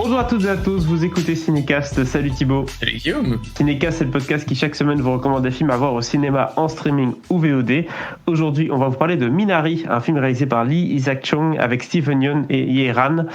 Bonjour à toutes et à tous, vous écoutez Cinécast, salut Thibaut. Salut Guillaume. Cinécast, c'est le podcast qui chaque semaine vous recommande des films à voir au cinéma, en streaming ou VOD. Aujourd'hui, on va vous parler de Minari, un film réalisé par Lee Isaac-Chung avec Steven Yeun et Ye Ran.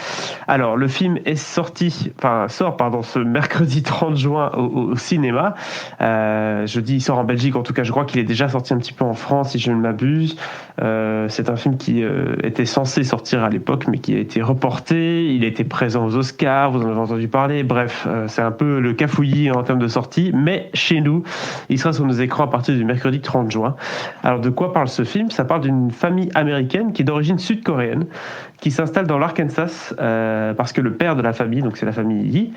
Alors, le film est sort ce mercredi 30 juin au cinéma. Je dis il sort en Belgique, en tout cas je crois qu'il est déjà sorti un petit peu en France si je ne m'abuse. C'est un film qui était censé sortir à l'époque mais qui a été reporté. Il a été présent aux Oscars, vous en avez entendu parler. Bref, c'est un peu le cafouillis en termes de sortie, mais chez nous, il sera sur nos écrans à partir du mercredi 30 juin. Alors de quoi parle ce film ? Ça parle d'une famille américaine qui est d'origine sud-coréenne, qui s'installe dans l'Arkansas parce que le père de la famille, donc c'est la famille Yi,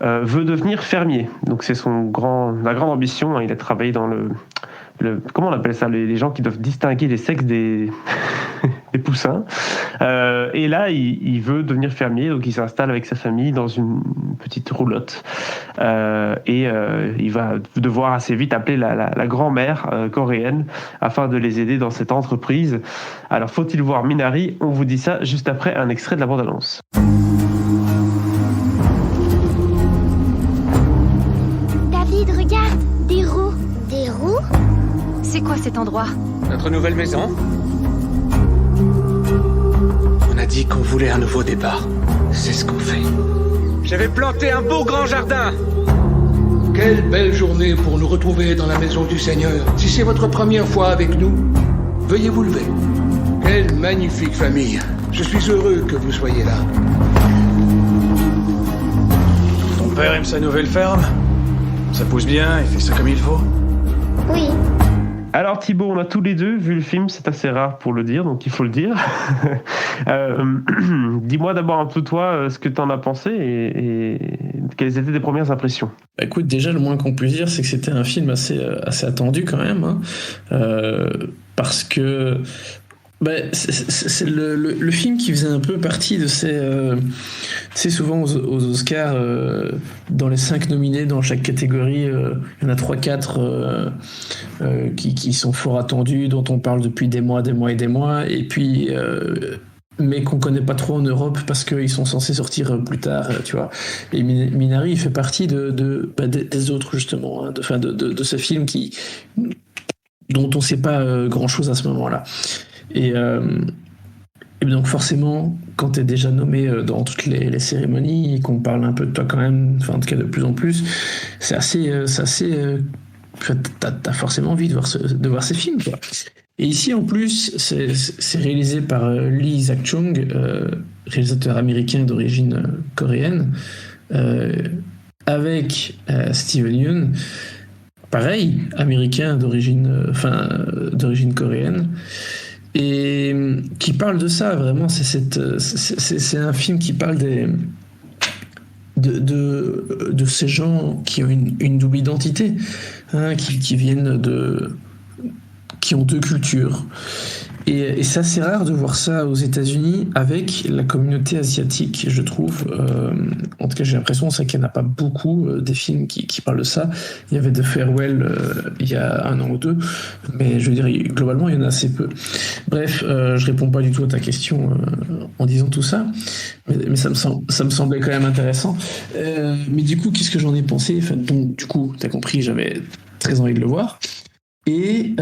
veut devenir fermier. Donc c'est la grande ambition, hein. Il a travaillé dans comment on appelle ça, les gens qui doivent distinguer les sexes des poussins. Et là, il veut devenir fermier, donc il s'installe avec sa famille dans une petite roulotte. Il va devoir assez vite appeler la grand-mère coréenne afin de les aider dans cette entreprise. Alors, faut-il voir Minari ? On vous dit ça juste après un extrait de la bande-annonce. David, regarde, des roues. Des roues ? C'est quoi cet endroit ? Notre nouvelle maison ? On a dit qu'on voulait un nouveau départ. C'est ce qu'on fait. J'avais planté un beau grand jardin. Quelle belle journée pour nous retrouver dans la maison du Seigneur. Si c'est votre première fois avec nous, veuillez vous lever. Quelle magnifique famille. Je suis heureux que vous soyez là. Ton père aime sa nouvelle ferme ? Ça pousse bien, il fait ça comme il faut ? Oui. Alors Thibaut, on a tous les deux vu le film, c'est assez rare pour le dire, donc il faut le dire. Dis-moi d'abord un peu toi ce que tu en as pensé et quelles étaient tes premières impressions. Écoute, déjà le moins qu'on puisse dire, c'est que c'était un film assez attendu quand même, hein, parce que c'est le film qui faisait un peu partie de c'est souvent aux Oscars, dans les 5 nominés dans chaque catégorie, il y en a 3-4 qui sont fort attendus, dont on parle depuis des mois et puis mais qu'on connaît pas trop en Europe parce qu'ils sont censés sortir plus tard, tu vois. Et Minari, il fait partie des autres justement, hein, de ce film dont on sait pas grand chose à ce moment-là. Et donc forcément, quand tu es déjà nommé dans toutes les cérémonies et qu'on parle un peu de toi quand même, enfin en tout cas de plus en plus, c'est assez t'as forcément envie de voir ces films, quoi. Et ici en plus, c'est réalisé par Lee Isaac-Chung, réalisateur américain d'origine coréenne, avec Steven Yeun, pareil, américain d'origine coréenne. Et qui parle de ça, vraiment, c'est un film qui parle de ces gens qui ont une double identité, hein, qui viennent qui ont deux cultures. Et c'est assez rare de voir ça aux États-Unis avec la communauté asiatique, je trouve. En tout cas, j'ai l'impression qu'il n'y en a pas beaucoup des films qui parlent de ça. Il y avait The Farewell il y a 1 an ou 2, mais je veux dire, globalement, il y en a assez peu. Bref, je réponds pas du tout à ta question en disant tout ça, mais ça me semblait quand même intéressant. Mais du coup, qu'est-ce que j'en ai pensé ? Enfin, donc, du coup, t'as compris, j'avais très envie de le voir. Et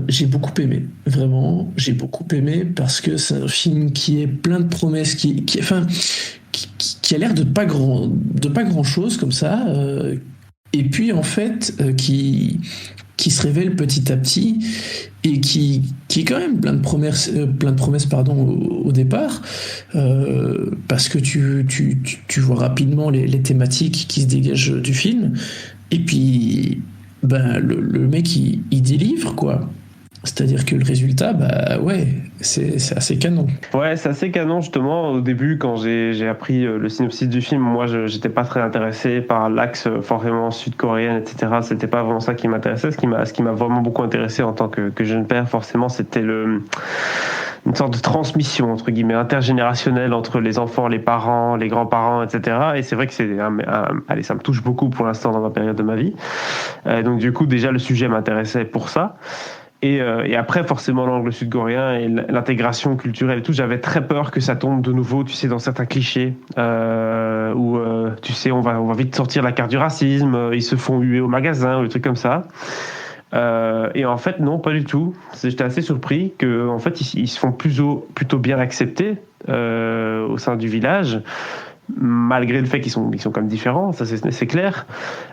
j'ai beaucoup aimé, vraiment, j'ai beaucoup aimé parce que c'est un film qui est plein de promesses, qui a l'air de pas grand chose comme ça, et puis en fait qui se révèle petit à petit et qui est quand même plein de promesses au départ, parce que tu vois rapidement les thématiques qui se dégagent du film, et puis le mec il délivre, quoi. C'est-à-dire que le résultat, c'est assez canon. Ouais, c'est assez canon, justement. Au début, quand j'ai appris le synopsis du film, moi, j'étais pas très intéressé par l'axe forcément sud-coréen, etc. C'était pas vraiment ça qui m'intéressait. Ce qui m'a vraiment beaucoup intéressé en tant que jeune père, forcément, c'était une sorte de transmission, entre guillemets, intergénérationnelle entre les enfants, les parents, les grands-parents, etc. Et c'est vrai que allez, ça me touche beaucoup pour l'instant dans ma période de ma vie. Donc, du coup, déjà, le sujet m'intéressait pour ça. Et après, forcément, l'angle sud-coréen et l'intégration culturelle et tout, j'avais très peur que ça tombe de nouveau, tu sais, dans certains clichés, où, tu sais, on va vite sortir la carte du racisme, ils se font huer au magasin, ou des trucs comme ça. Et en fait, non, pas du tout. J'étais assez surpris qu'en fait, ils se font plutôt bien accepter au sein du village, malgré le fait qu'ils sont comme différents, ça c'est clair.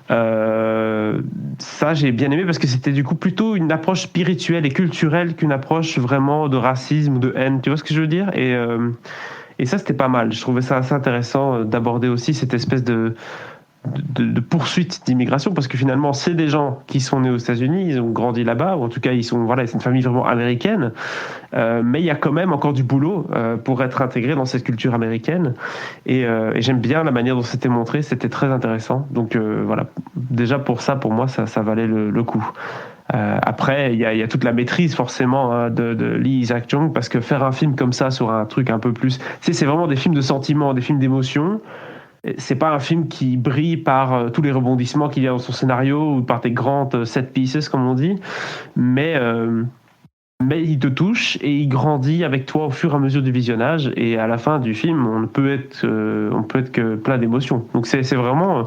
Ça, j'ai bien aimé parce que c'était du coup plutôt une approche spirituelle et culturelle qu'une approche vraiment de racisme ou de haine. Tu vois ce que je veux dire ? Et ça, c'était pas mal. Je trouvais ça assez intéressant d'aborder aussi cette espèce de poursuite d'immigration, parce que finalement c'est des gens qui sont nés aux États-Unis, ils ont grandi là-bas, ou en tout cas c'est une famille vraiment américaine, mais il y a quand même encore du boulot pour être intégré dans cette culture américaine, et j'aime bien la manière dont c'était montré, c'était très intéressant. Donc voilà, déjà pour moi ça valait le coup. Après il y a toute la maîtrise forcément de Lee Isaac-Chung, parce que faire un film comme ça sur un truc un peu plus, c'est vraiment des films de sentiments, des films d'émotion. C'est pas un film qui brille par tous les rebondissements qu'il y a dans son scénario ou par des grandes set pieces comme on dit, mais il te touche et il grandit avec toi au fur et à mesure du visionnage, et à la fin du film on peut être que plein d'émotions. Donc c'est vraiment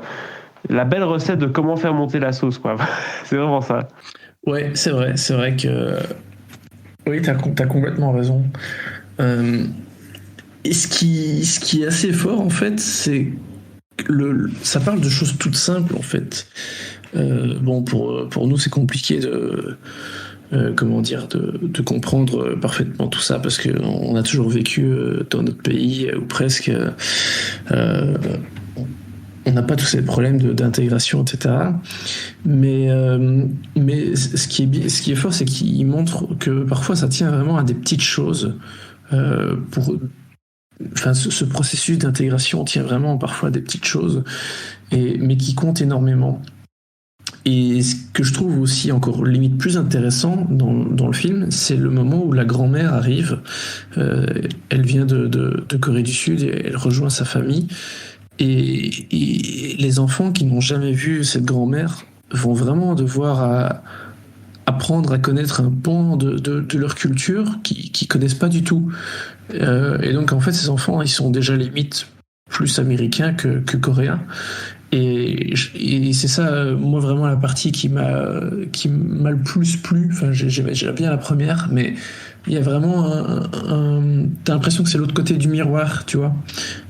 la belle recette de comment faire monter la sauce, quoi. C'est vraiment ça. Ouais, c'est vrai que oui, t'as complètement raison. Et ce qui est assez fort en fait, c'est ça parle de choses toutes simples en fait. Bon, pour nous c'est compliqué de comprendre parfaitement tout ça, parce qu'on a toujours vécu dans notre pays, ou presque, on n'a pas tous ces problèmes d'intégration, etc. Mais ce qui est fort, c'est qu'il montre que parfois ça tient vraiment à des petites choses. Ce processus d'intégration tient vraiment parfois à des petites choses, mais qui comptent énormément. Et ce que je trouve aussi encore limite plus intéressant dans le film, c'est le moment où la grand-mère arrive. Elle vient de Corée du Sud et elle rejoint sa famille. Et les enfants qui n'ont jamais vu cette grand-mère vont vraiment devoir apprendre à connaître un pan de leur culture qu'ils connaissent pas du tout. Et donc en fait ces enfants ils sont déjà limite plus américains que coréens. Et c'est ça, moi vraiment la partie qui m'a le plus plu. Enfin, j'ai bien la première, mais il y a vraiment t'as l'impression que c'est l'autre côté du miroir, tu vois.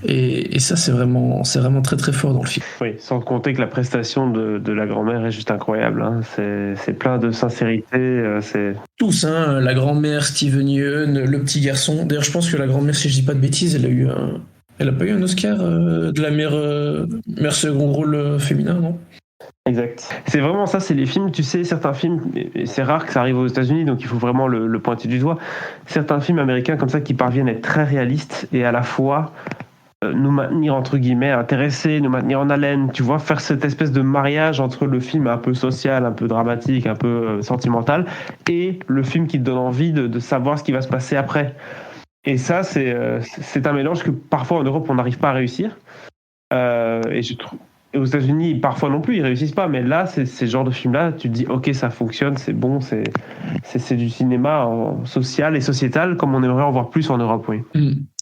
Et ça c'est vraiment très très fort dans le film. Oui, sans compter que la prestation de la grand-mère est juste incroyable. Hein. C'est plein de sincérité. C'est tous, hein, la grand-mère, Steven Yeun, le petit garçon. D'ailleurs, je pense que la grand-mère, si je dis pas de bêtises, elle a pas eu un Oscar de la meilleure second rôle féminin, non ? Exact. C'est vraiment ça, c'est les films, tu sais, certains films, c'est rare que ça arrive aux États-Unis, donc il faut vraiment le pointer du doigt. Certains films américains comme ça qui parviennent à être très réalistes et à la fois nous maintenir entre guillemets intéressés, nous maintenir en haleine, tu vois, faire cette espèce de mariage entre le film un peu social, un peu dramatique, un peu sentimental, et le film qui te donne envie de savoir ce qui va se passer après. Et ça, c'est un mélange que parfois en Europe on n'arrive pas à réussir. Et aux États-Unis, parfois non plus, ils réussissent pas. Mais là, c'est ce genre de film-là, tu te dis, ok, ça fonctionne, c'est bon, c'est du cinéma social et sociétal comme on aimerait en voir plus en Europe, oui.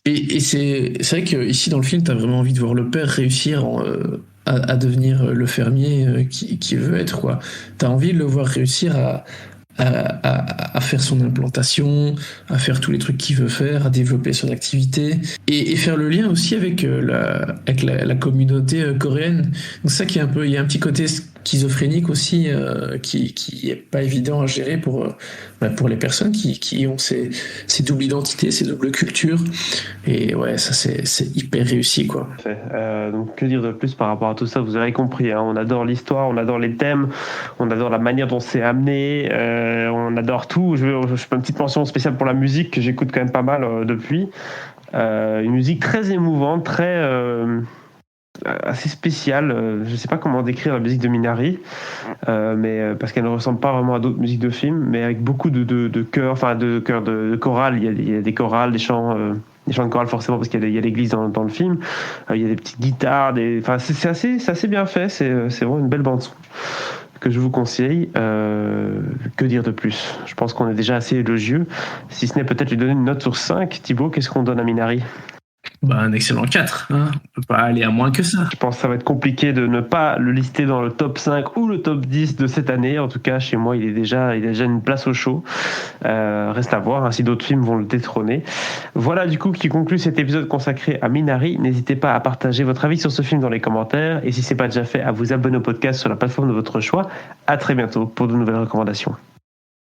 Et c'est vrai qu'ici dans le film, t'as vraiment envie de voir le père réussir à devenir le fermier qui veut être, quoi. T'as envie de le voir réussir à faire son implantation, à faire tous les trucs qu'il veut faire, à développer son activité, et faire le lien aussi avec la communauté coréenne. Donc ça qui est il y a un petit côté schizophrénique aussi qui est pas évident à gérer pour les personnes qui ont ces doubles identités, ces doubles cultures. Et ouais, ça c'est hyper réussi, quoi. Donc que dire de plus par rapport à tout ça, vous avez compris, hein, on adore l'histoire, on adore les thèmes, on adore la manière dont c'est amené, on adore tout. Je fais une petite mention spéciale pour la musique que j'écoute quand même pas mal depuis. Une musique très émouvante, très assez spéciale. Je sais pas comment décrire la musique de Minari, mais parce qu'elle ne ressemble pas vraiment à d'autres musiques de films, mais avec beaucoup de chœurs, enfin de chorales. Il y a des chorales, des chants de chorale forcément parce qu'il y a l'église dans le film. Il y a des petites guitares, enfin c'est assez bien fait. C'est vraiment une belle bande son. que je vous conseille. Que dire de plus ? Je pense qu'on est déjà assez élogieux, si ce n'est peut-être lui donner une note sur 5. Thibaut, qu'est-ce qu'on donne à Minari ? Un excellent 4. On peut pas aller à moins que ça. Je pense que ça va être compliqué de ne pas le lister dans le top 5 ou le top 10 de cette année. En tout cas, chez moi, il a déjà une place au show. Reste à voir si d'autres films vont le détrôner. Voilà du coup qui conclut cet épisode consacré à Minari. N'hésitez pas à partager votre avis sur ce film dans les commentaires. Et si ce n'est pas déjà fait, à vous abonner au podcast sur la plateforme de votre choix. À très bientôt pour de nouvelles recommandations.